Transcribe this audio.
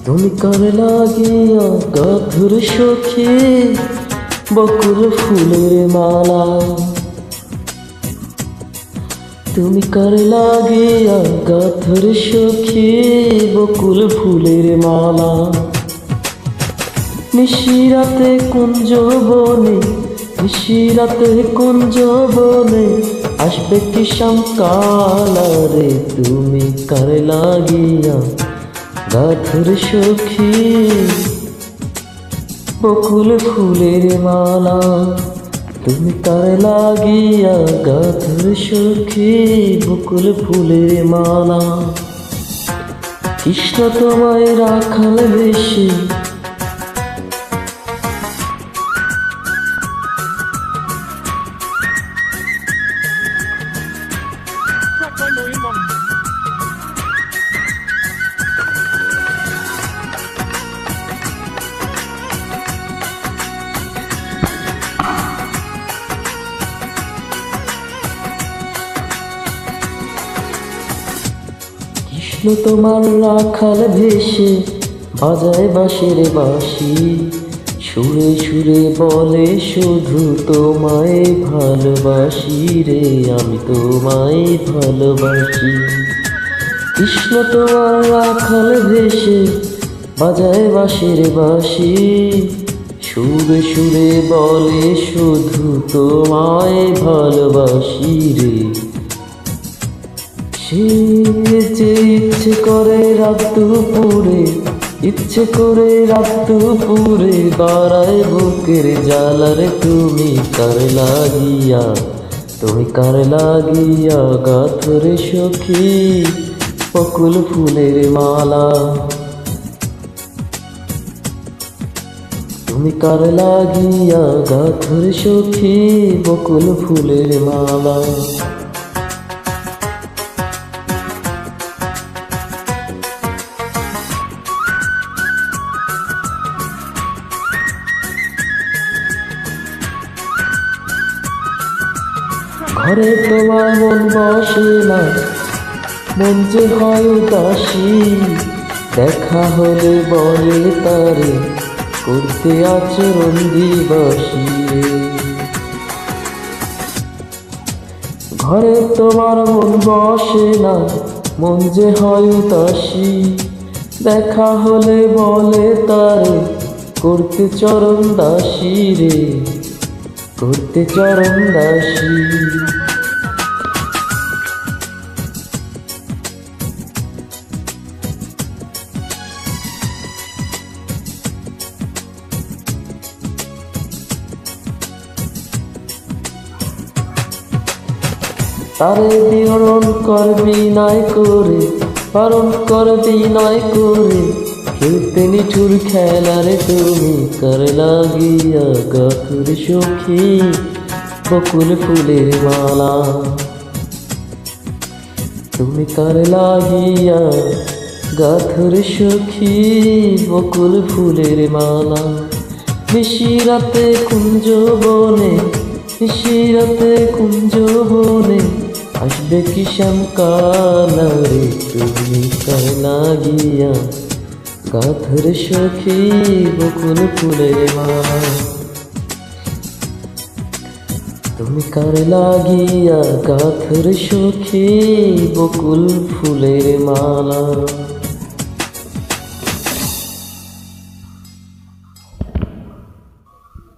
তুমি কার লাগিয়া গাধুর সখী বকুল ফুলের মালা, তুমি কার লাগিয়া গাধুর সখী বকুল ফুলের মালা। নিশিরাতে কুঞ্জ বনে, নিশিরাতে কুঞ্জ বনে আসবে কি শ্যামকালা রে, তুমি কার লাগিয়া গাধুর সখী বকুল ফুলের মালা, তুমি কার লাগিয়া গাধুর সখী বকুল ফুলের মালা। কৃষ্ণ তোমায় রাখাল বেশি, কৃষ্ণ তোমার রাখাল ভেসে বাজায় বাঁশের বাঁশি, সুরে সুরে বলে শুধু তোমায় ভালোবাসি রে, আমি তোমায় ভালোবাসি। কৃষ্ণ তোমার রাখাল ভেসে বাজায় বাঁশের বাঁশি, সুরে সুরে বলে শুধু তোমায় ভালোবাসি রে। সে যে ইচ্ছে করে রাত দুপুরে, ইচ্ছে করে রাত দুপুরে বাড়ায় বুকের জ্বালারে, তুমি কার লাগিয়া, তুমি কার লাগিয়া গাধুর সখী বকুল ফুলের মালা, তুমি কার লাগিয়া গাধুর সখী বকুল ফুলের মালা। ঘরে তোমার মন বসে না, মন যে হয় উদাসী, দেখা হলে বলে তারে করতে আচরণ দিবসী। ঘরে তোমার মন বসে না, মন যে হয় উদাসী, দেখা হলে বলে তারে করতে চরণ দাসী রে, করতে চরণ দাসী। তারে বিহরণ করবি নয় করে, বারণ করবি নয় করে, খেলতে নিঠুর খেলারে, তুমি কার লাগিয়া গাধুর সখী বকুল ফুলের মালা, তুমি কার লাগিয়া গাধুর সখী বকুল ফুলের মালা। নিশিরাতে কুঞ্জ বনে, নিশিরাতে কুঞ্জ বনে আসবে কি শ্যামকালা রে, তুমি কার লাগিয়া গাধুর সখী বকুল ফুলের মালা, তুমি কার লাগিয়া গাধুর সখী বকুল ফুলের মালা।